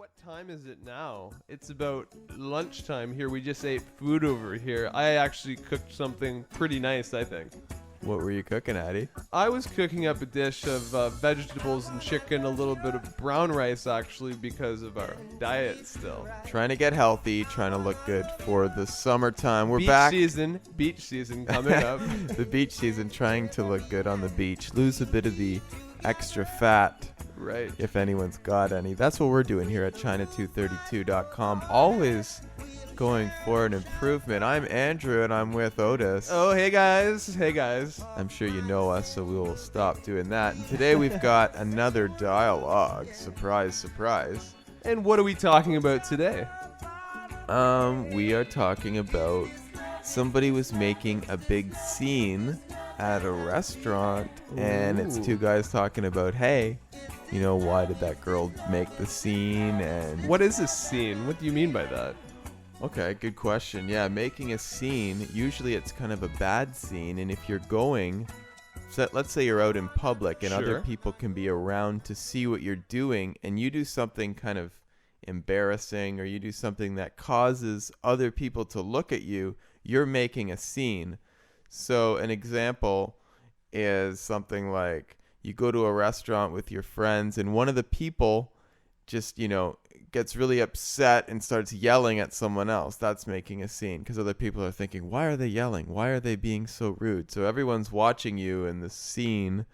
What time is it now? It's about lunchtime here. We just ate food over here. I actually cooked something pretty nice, I think. What were you cooking, Addy? I was cooking up a dish of vegetables and chicken, a little bit of brown rice, actually, because of our diet still. Trying to get healthy, trying to look good for the summertime. We're Beach back. Beach season coming up. The beach season, trying to look good on the beach. Lose a bit of the extra fat, Right. if anyone's got any. That's what we're doing here at China232.com. Always going for an improvement. I'm Andrew, and I'm with Otis. Oh, hey guys. Hey guys. I'm sure you know us, so we will stop doing that. And today we've got another dialogue. Surprise, surprise. And what are we talking about today? We are talking about somebody was making a big scene at a restaurant, and it's two guys talking about, hey, you know, why did that girl make the scene? And What is a scene? What do you mean by that? okay, good question. Yeah, making a scene, usually it's kind of a bad scene, and if you're going, so let's say you're out in public and other Sure. people can be around to see what you're doing, and you do something kind of embarrassing, or you do something that causes other people to look at you, you're making a scene. So an example is something like you go to a restaurant with your friends and one of the people just, you know, gets really upset and starts yelling at someone else. That's making a scene because other people are thinking, why are they yelling? Why are they being so rude? So everyone's watching you in the scene.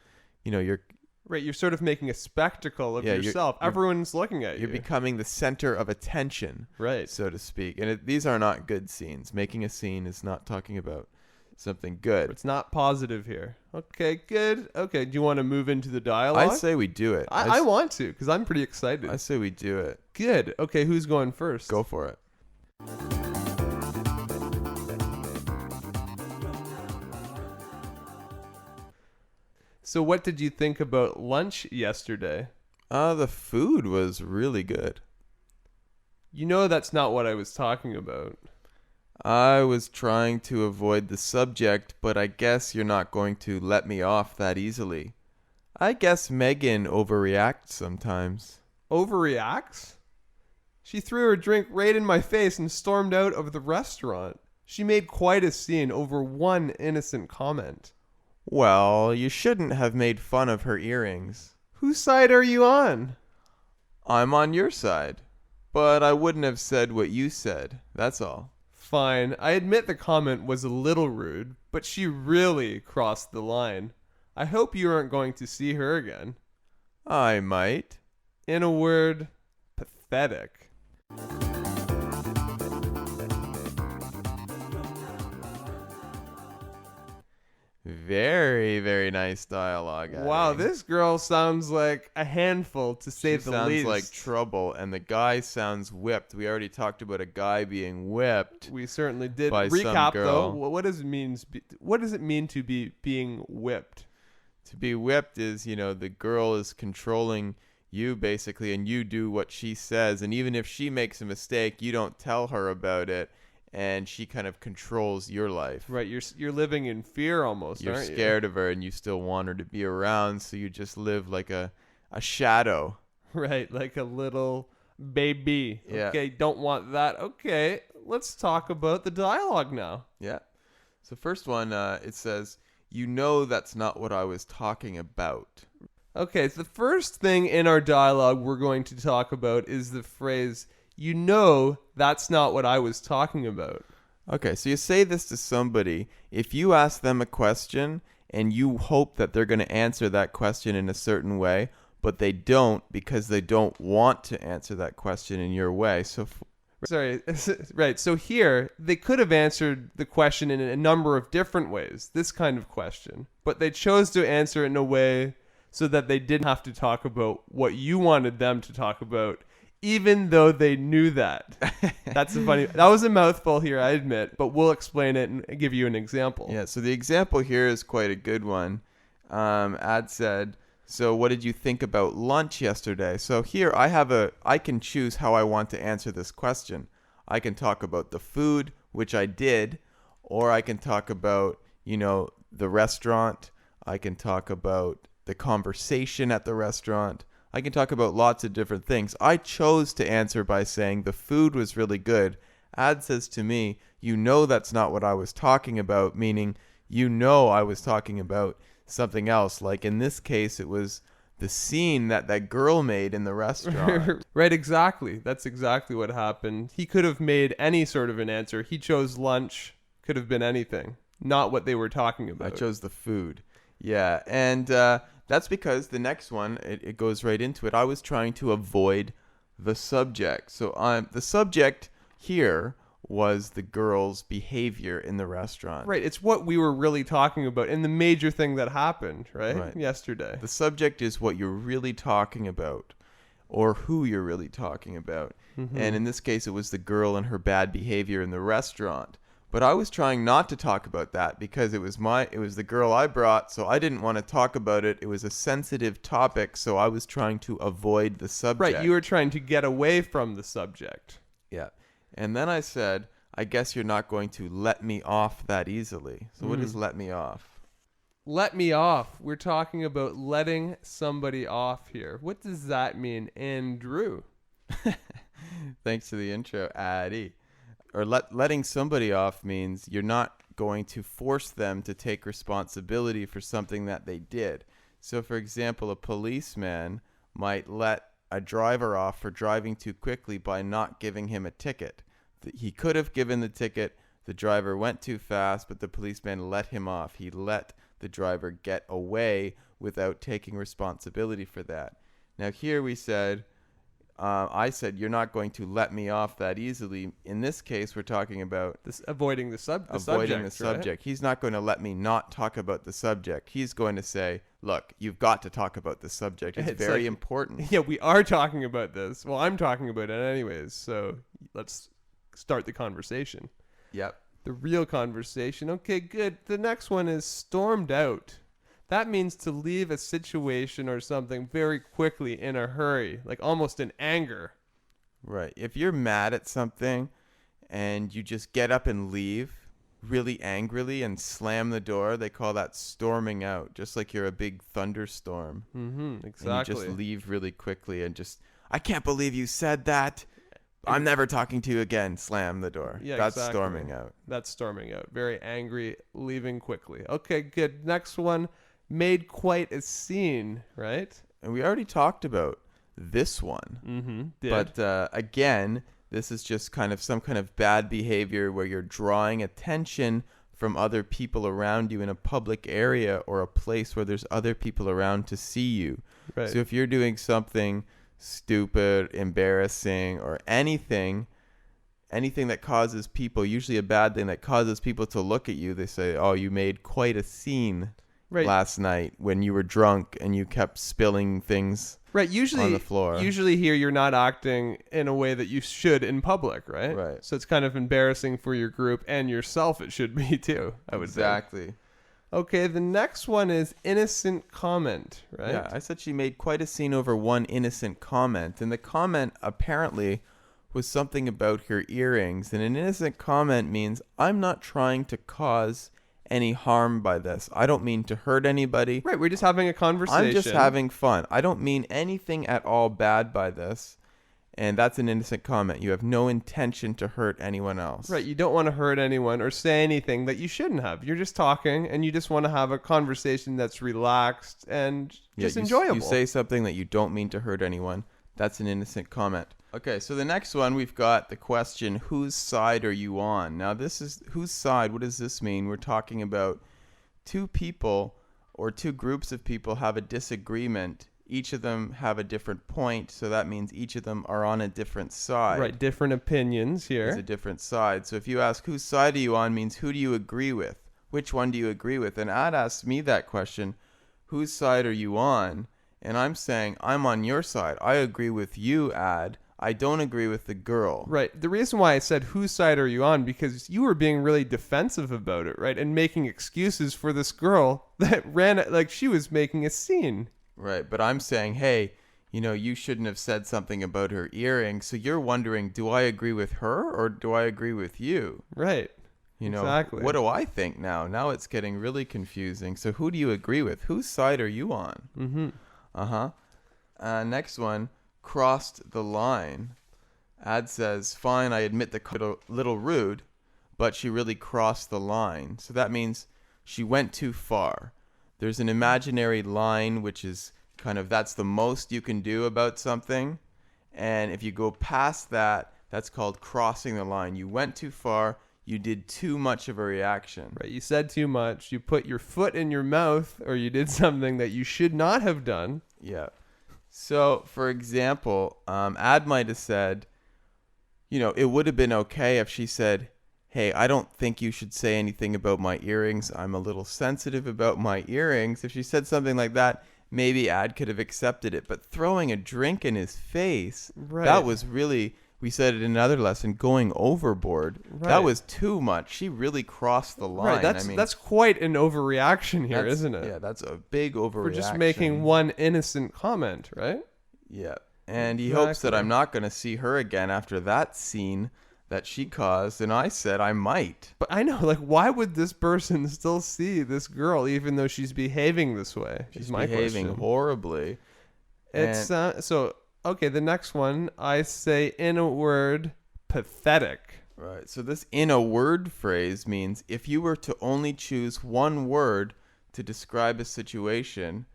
You know, you're Right, you're sort of making a spectacle of Yeah, you're- yourself. Everyone's looking at you're you. becoming the center of attention, Right. so to speak. And these are not good scenes. Making a scene is not talking about something good. It's not positive here. Okay, good. Okay, do you want to move into the dialogue? I say we do it. I want to, because I'm pretty excited. I say we do it. Good. Okay, who's going first? Go for it. So what did you think about lunch yesterday? The food was really good. You know that's not what I was talking about. I was trying to avoid the subject, but I guess you're not going to let me off that easily. I guess Megan overreacts sometimes. Overreacts? She threw her drink right in my face and stormed out of the restaurant. She made quite a scene over one innocent comment. Well, you shouldn't have made fun of her earrings. Whose side are you on? I'm on your side, but I wouldn't have said what you said. That's all. Fine, I admit the comment was a little rude, but she really crossed the line. I hope you aren't going to see her again. I might. In a word, pathetic. Very, very nice dialogue. Wow, Addy. this girl sounds like a handful, to say She the sounds least. like trouble, and the guy sounds whipped. We already talked about a guy being whipped. We certainly did. By some Recap though. girl. What does it mean? What does it mean to be being whipped? To be whipped is, you know, the girl is controlling you basically, and you do what she says. And even if she makes a mistake, you don't tell her about it, and she kind of controls your life. Right, you're living in fear almost. You're aren't you? scared of her, and you still want her to be around, so you just live like a shadow. Right, like a little baby. Yeah. Okay, don't want that. Okay, let's talk about the dialogue now. Yeah. So first one, it says, you know that's not what I was talking about. Okay, so the first thing in our dialogue we're going to talk about is the phrase, you know that's not what I was talking about. Okay, so you say this to somebody. If you ask them a question and you hope that they're going to answer that question in a certain way, but they don't because they don't want to answer that question in your way. So Sorry, right. So here, they could have answered the question in a number of different ways, this kind of question, but they chose to answer it in a way so that they didn't have to talk about what you wanted them to talk about, even though they knew that. That was a mouthful here, I admit, but we'll explain it and give you an example. yeah, so the example here is quite a good one. Ad said, so what did you think about lunch yesterday? So here I can choose how I want to answer this question. I can talk about the food, which I did, or I can talk about, you know, the restaurant. I can talk about the conversation at the restaurant. I can talk about lots of different things. I chose to answer by saying the food was really good. Ad says to me, you know that's not what I was talking about, meaning you know I was talking about something else. Like in this case, it was the scene that girl made in the restaurant. Right, exactly. That's exactly what happened. He could have made any sort of an answer. He chose lunch. Could have been anything. Not what they were talking I about. chose the food. Yeah, and that's because the next one, it goes right into it. I was trying to avoid the subject. So the subject here was the girl's behavior in the restaurant. Right, it's what we were really talking about and the major thing that happened, right? Right. Yesterday. The subject is what you're really talking about or who you're really talking about. Mm-hmm. And in this case, it was the girl and her bad behavior in the restaurant. But I was trying not to talk about that because it was the girl I brought, so I didn't want to talk about it. It was a sensitive topic, so I was trying to avoid the subject. Right, you were trying to get away from the subject. Yeah. And then I said, I guess you're not going to let me off that easily. So what is let me off? Let me off. We're talking about letting somebody off here. What does that mean, Andrew? Thanks to the intro, Addy. Or letting somebody off means you're not going to force them to take responsibility for something that they did. So, for example, a policeman might let a driver off for driving too quickly by not giving him a ticket. He could have given the ticket. The driver went too fast, but the policeman let him off. He let the driver get away without taking responsibility for that. Now, here we said, I said, you're not going to let me off that easily. In this case, we're talking about Avoiding the avoiding subject, the subject. He's not going to let me not talk about the subject. He's going to say, look, you've got to talk about the subject. It's very like, important. Yeah, we are talking about this. Well, I'm talking about it anyways, so let's start the conversation. Yep. The real conversation. Okay, good. The next one is stormed out. That means to leave a situation or something very quickly in a hurry, like almost in anger. Right. If you're mad at something and you just get up and leave really angrily and slam the door, they call that storming out, just like you're a big thunderstorm. Mm-hmm, exactly. And you just leave really quickly and just, I can't believe you said that. I'm never talking to you again. Slam the door. Yeah, That's exactly. storming out. That's storming out. Very angry, leaving quickly. Okay, good. Next one, made quite a scene, right? And we already talked about this one. Mm-hmm. But again, this is just kind of some kind of bad behavior where you're drawing attention from other people around you in a public area or a place where there's other people around to see you. Right. So if you're doing something stupid, embarrassing, or anything that causes people, usually a bad thing that causes people to look at you, they say, oh, you made quite a scene last night when you were drunk and you kept spilling things usually on the floor. Usually here you're not acting in a way that you should in public, right? Right. So it's kind of embarrassing for your group and yourself. It should be too, I would say. Exactly. Okay, the next one is innocent comment, right? Yeah, I said she made quite a scene over one innocent comment, and the comment apparently was something about her earrings. And an innocent comment means I'm not trying to cause any harm by this. I don't mean to hurt anybody. Right, we're just having a conversation. I'm just having fun. I don't mean anything at all bad by this. And that's an innocent comment. You have no intention to hurt anyone else. Right, you don't want to hurt anyone or say anything that you shouldn't have. You're just talking and you just want to have a conversation that's relaxed and just enjoyable. You say something that you don't mean to hurt anyone. That's an innocent comment. Okay, so the next one, we've got the question, whose side are you on? Now, this is, whose side, what does this mean? We're talking about two people or two groups of people have a disagreement. Each of them have a different point, so that means each of them are on a different side. Right, different opinions here. It's a different side. So if you ask whose side are you on means who do you agree with? Which one do you agree with? And Ad asked me that question, whose side are you on? And I'm saying I'm on your side. I agree with you, Ad. I don't agree with the girl. Right. The reason why I said whose side are you on, because you were being really defensive about it, right? And making excuses for this girl that ran it like she was making a scene. Right. But I'm saying, hey, you shouldn't have said something about her earrings. So you're wondering, do I agree with her or do I agree with you? Right. Exactly. What do I think now? Now it's getting really confusing. So who do you agree with? Whose side are you on? Mm-hmm. Uh-huh. Next one, crossed the line. Ad says, fine, I admit the little rude, but she really crossed the line. So that means she went too far. There's an imaginary line, which is kind of, that's the most you can do about something. And if you go past that, that's called crossing the line. You went too far. You did too much of a reaction. Right. You said too much. You put your foot in your mouth, or you did something that you should not have done. Yeah. So, for example, Ad might have said, it would have been okay if she said, hey, I don't think you should say anything about my earrings. I'm a little sensitive about my earrings. If she said something like that, maybe Ad could have accepted it. But throwing a drink in his face, Right. that was really, we said it in another lesson, going overboard. Right. That was too much. She really crossed the line. Right. That's quite an overreaction here, isn't it? Yeah, that's a big overreaction. For just making one innocent comment, right? Yeah. And he hopes that Exactly. I'm not going to see her again after that scene that she caused. And I said I might. But I know, why would this person still see this girl even though she's behaving this way? She's is my behaving question. horribly. It's so okay. The next one, I say in a word, pathetic. Right. So this in a word phrase means if you were to only choose one word to describe a situation,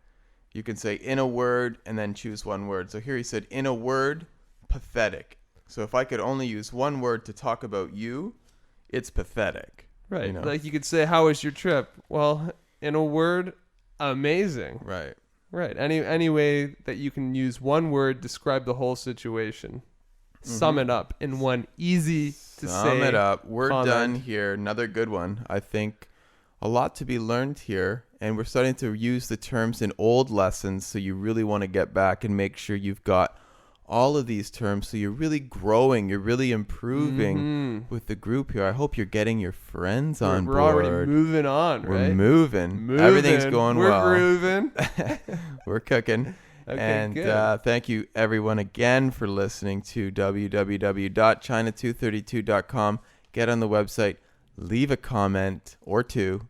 you can say in a word and then choose one word. So here he said in a word, pathetic. So if I could only use one word to talk about you, it's pathetic. Right. Like you could say, "How was your trip?" Well, in a word, amazing. Right. Right. Any way that you can use one word, describe the whole situation. Sum it up in one easy to say. Sum it up. We're comment. done here. Another good one. I think a lot to be learned here. And we're starting to use the terms in old lessons. So you really want to get back and make sure you've got all of these terms. So you're really growing. You're really improving with the group here. I hope you're getting your friends on We're board. already moving on, We're right? moving. Everything's going We're well. grooving. We're cooking. Okay, And good. thank you, everyone, again for listening to www.china232.com. Get on the website, leave a comment or two.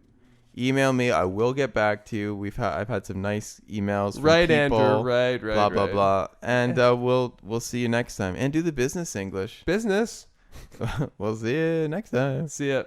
Email me. I will get back to you. I've had some nice emails from Right, people. Andrew. Right. Blah, blah, right. blah. And we'll see you next time. And do the business English. Business. We'll see you next time. See ya.